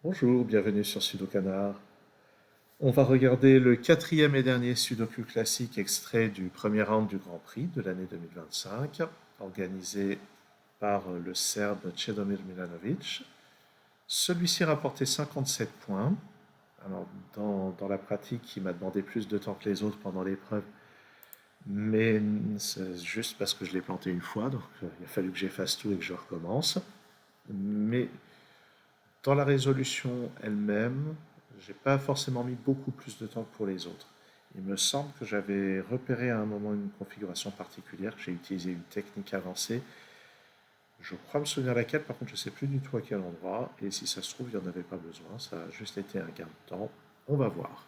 Bonjour, bienvenue sur Sudokanar. On va regarder le quatrième et dernier Sudoku classique extrait du premier round du Grand Prix de l'année 2025, organisé par le Serbe Čedomir Milanovic. Celui-ci rapportait 57 points. Alors, dans la pratique, il m'a demandé plus de temps que les autres pendant l'épreuve, mais c'est juste parce que je l'ai planté une fois, donc il a fallu que j'efface tout et que je recommence. Mais dans la résolution elle-même, j'ai pas forcément mis beaucoup plus de temps que pour les autres. Il me semble que j'avais repéré à un moment une configuration particulière, que j'ai utilisé une technique avancée. Je crois me souvenir laquelle, par contre je ne sais plus du tout à quel endroit, et si ça se trouve, il n'y en avait pas besoin, ça a juste été un gain de temps. On va voir.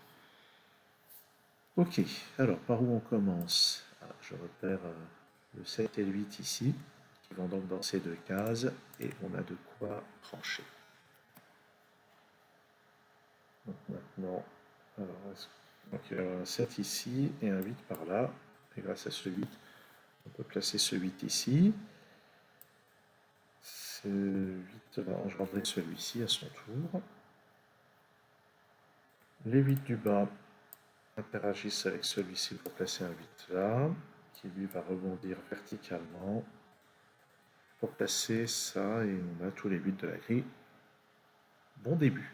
Ok, alors par où on commence? Je repère le 7 et le 8 ici, qui vont donc dans ces deux cases, et on a de quoi trancher. Donc maintenant, alors, donc il y a un 7 ici et un 8 par là. Et grâce à ce 8, on peut placer ce 8 ici. Ce 8 va engendrer celui-ci à son tour. Les 8 du bas interagissent avec celui-ci pour placer un 8 là, qui lui va rebondir verticalement pour placer ça, et on a tous les 8 de la grille. Bon début.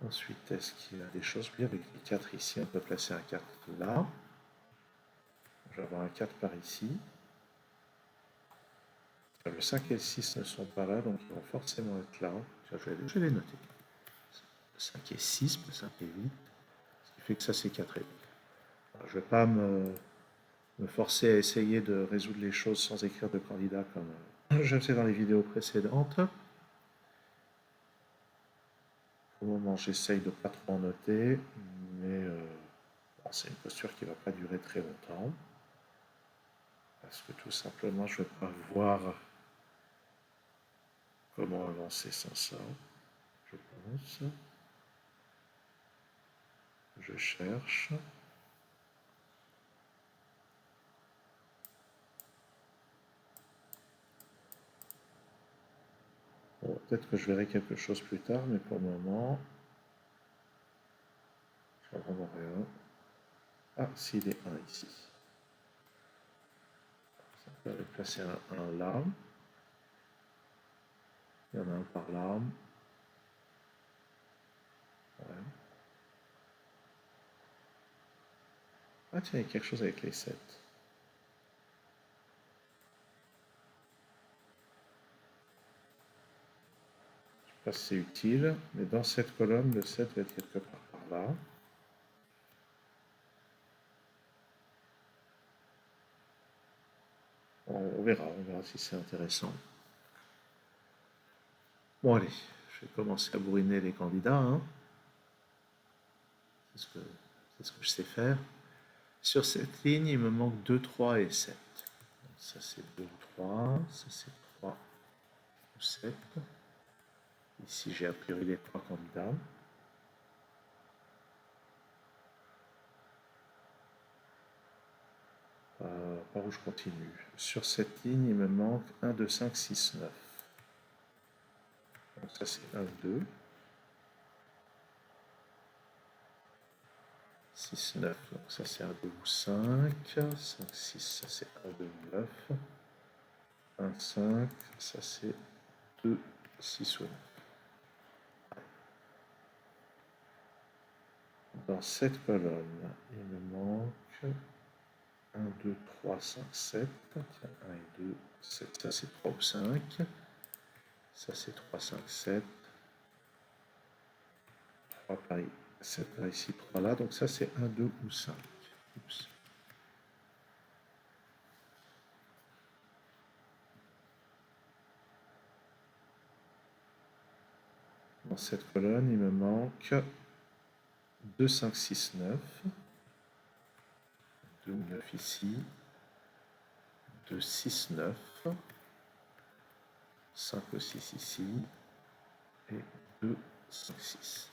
Ensuite, est-ce qu'il y a des choses? Oui, avec les 4 ici, on peut placer un 4 là. Je vais avoir un 4 par ici. Le 5 et le 6 ne sont pas là, donc ils vont forcément être là. Je vais les noter. Le 5 et 6, le 5 et 8, ce qui fait que ça c'est 4 et 8. Alors, je ne vais pas me forcer à essayer de résoudre les choses sans écrire de candidat comme je le fais dans les vidéos précédentes. Pour le moment, j'essaye de ne pas trop en noter, mais bon, c'est une posture qui ne va pas durer très longtemps. Parce que tout simplement, je ne vais pas voir comment avancer sans ça, je pense. Je cherche. Bon, peut-être que je verrai quelque chose plus tard, mais pour le moment, je vois vraiment rien. Ah, s'il est un ici. Ça peut aller placer un là. Il y en a un par là. Ouais. Ah tiens, il y a quelque chose avec les 7. Je ne sais pas si c'est utile, mais dans cette colonne, le 7 va être quelque part par là. On verra si c'est intéressant. Bon allez, je vais commencer à bourriner les candidats, hein. C'est ce que je sais faire. Sur cette ligne, il me manque 2, 3 et 7. Donc ça c'est 2 ou 3, ça c'est 3 ou 7. Ici j'ai a priori les 3 candidats. Par où je continue? Sur cette ligne, il me manque 1, 2, 5, 6, 9. Donc ça c'est 1, 2. 6, 9. Donc ça c'est 1, 2 ou 5. 5, 6, ça c'est 1, 2, 9. 1, 5, ça c'est 2, 6 ou 9. Dans cette colonne, il me manque 1, 2, 3, 5, 7. Tiens, 1 et 2, 7. Ça c'est 3 ou 5. Ça c'est 3, 5, 7. 3 par ici, 7 par ici, 3 là. Donc ça c'est 1, 2 ou 5. Oups. Dans cette colonne, il me manque 2, 5, 6, 9. 2 ou 9 ici. 2, 6, 9. 5 ou 6 ici. Et 2, 5, 6.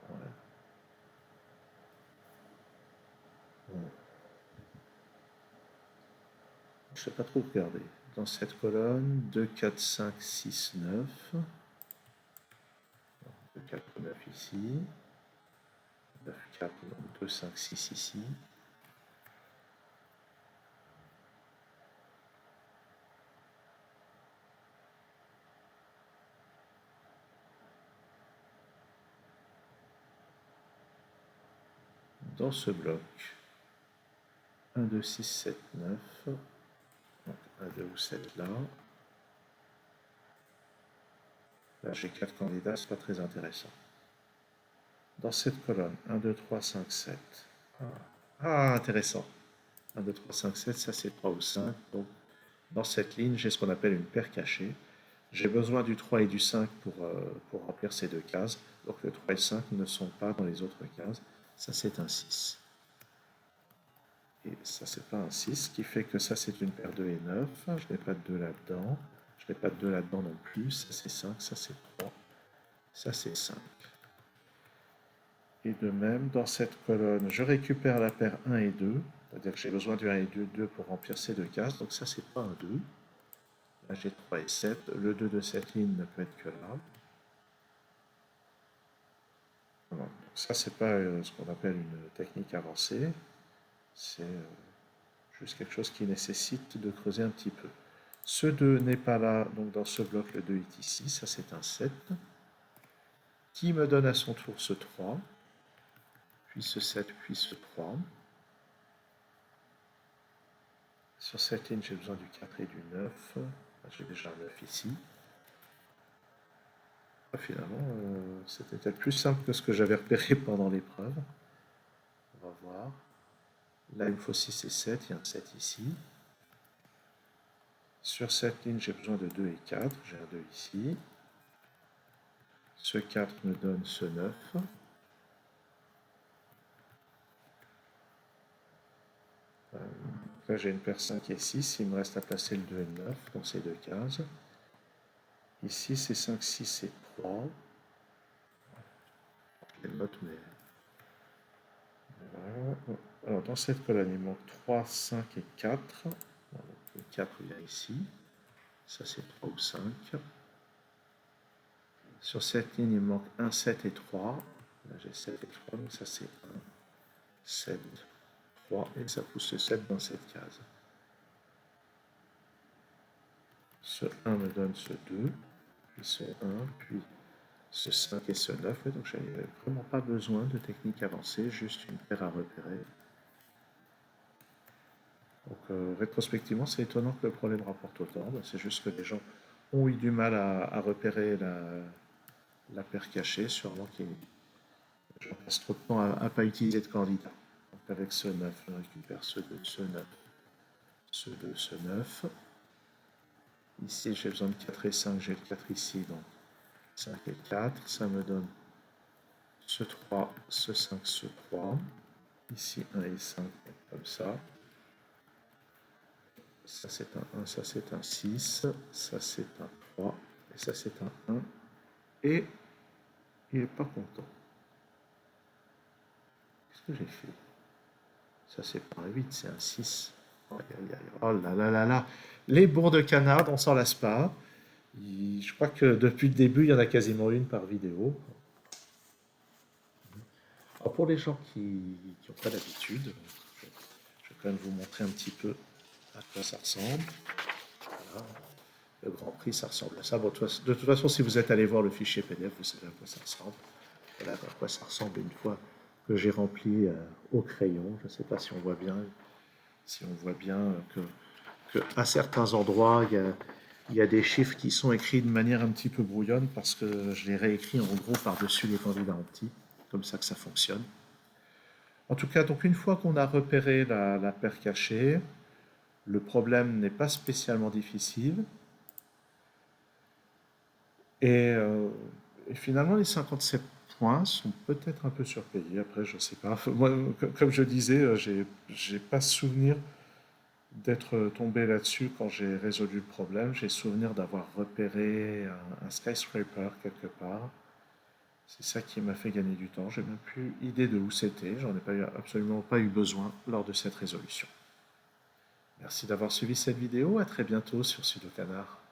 Voilà. Je ne sais pas trop regarder. Dans cette colonne, 2, 4, 5, 6, 9. 2, 4, 9 ici. 9, 4, donc 2, 5, 6 ici. Dans ce bloc, 1, 2, 6, 7, 9. Donc 1, 2 ou 7 là. Là, j'ai 4 candidats, c'est pas très intéressant. Dans cette colonne, 1, 2, 3, 5, 7. Ah, intéressant. 1, 2, 3, 5, 7, ça c'est 3 ou 5. Donc, dans cette ligne, j'ai ce qu'on appelle une paire cachée. J'ai besoin du 3 et du 5 pour remplir ces deux cases. Donc le 3 et le 5 ne sont pas dans les autres cases. Ça c'est un 6. Et ça c'est pas un 6, ce qui fait que ça c'est une paire 2 et 9. Je n'ai pas de 2 là-dedans. Je n'ai pas de 2 là-dedans non plus. Ça c'est 5, ça c'est 3. Ça c'est 5. Et de même, dans cette colonne, je récupère la paire 1 et 2. C'est-à-dire que j'ai besoin du 1 et du 2 pour remplir ces deux cases. Donc ça, c'est pas un 2. Là, j'ai 3 et 7. Le 2 de cette ligne ne peut être que là. Voilà. Donc ça, c'est pas ce qu'on appelle une technique avancée. C'est juste quelque chose qui nécessite de creuser un petit peu. Ce 2 n'est pas là, donc dans ce bloc, le 2 est ici. Ça, c'est un 7. Qui me donne à son tour ce 3. Puis ce 7, puis ce 3. Sur cette ligne, j'ai besoin du 4 et du 9. J'ai déjà un 9 ici. Finalement, c'était peut-être plus simple que ce que j'avais repéré pendant l'épreuve. On va voir. Là, il me faut 6 et 7. Il y a un 7 ici. Sur cette ligne, j'ai besoin de 2 et 4. J'ai un 2 ici. Ce 4 me donne ce 9. Là, j'ai une paire 5 et 6. Il me reste à placer le 2 et le 9 dans ces deux cases. Ici, c'est 5, 6 et 3. Je les note, mais voilà. Alors, dans cette colonne, il manque 3, 5 et 4. Le 4 vient ici. Ça, c'est 3 ou 5. Sur cette ligne, il manque 1, 7 et 3. Là, j'ai 7 et 3, donc ça, c'est 1, 7, 3. Et ça pousse le 7 dans cette case. Ce 1 me donne ce 2, puis ce 1, puis ce 5 et ce 9. Et donc, je n'avais vraiment pas besoin de technique avancée, juste une paire à repérer. Donc, rétrospectivement, c'est étonnant que le problème rapporte autant. C'est juste que les gens ont eu du mal à repérer la paire cachée, sûrement qu'ils passent trop de temps à ne pas utiliser de candidat. Donc, avec ce 9, je récupère ce 2, ce 9, ce 2, ce 9. Ici, j'ai besoin de 4 et 5, j'ai le 4 ici, donc 5 et 4. Ça me donne ce 3, ce 5, ce 3. Ici, 1 et 5, comme ça. Ça c'est un 1, ça c'est un 6, ça c'est un 3, et ça c'est un 1. Et il n'est pas content. Qu'est-ce que j'ai fait? Ça c'est pas un 8, c'est un 6. Oh, oh là là là là. Les bourres de canard, on s'en lasse pas. Je crois que depuis le début, il y en a quasiment une par vidéo. Alors pour les gens qui n'ont pas l'habitude, je vais quand même vous montrer un petit peu à quoi ça ressemble. Voilà. Le Grand Prix, ça ressemble à ça. Bon, de toute façon, si vous êtes allé voir le fichier PDF, vous savez à quoi ça ressemble. Voilà à quoi ça ressemble une fois que j'ai rempli au crayon. Je ne sais pas si on voit bien, que à certains endroits, il y a des chiffres qui sont écrits de manière un petit peu brouillonne parce que je les réécris en gros par-dessus les candidats en petit. Comme ça que ça fonctionne. En tout cas, donc une fois qu'on a repéré la paire cachée, le problème n'est pas spécialement difficile. Et finalement, les 57 points sont peut-être un peu surpayés. Après, je ne sais pas. Moi, comme je disais, j'ai pas souvenir d'être tombé là-dessus quand j'ai résolu le problème. J'ai souvenir d'avoir repéré un skyscraper quelque part. C'est ça qui m'a fait gagner du temps. J'ai même plus idée de où c'était. J'en ai absolument pas eu besoin lors de cette résolution. Merci d'avoir suivi cette vidéo. À très bientôt sur Sudokanar.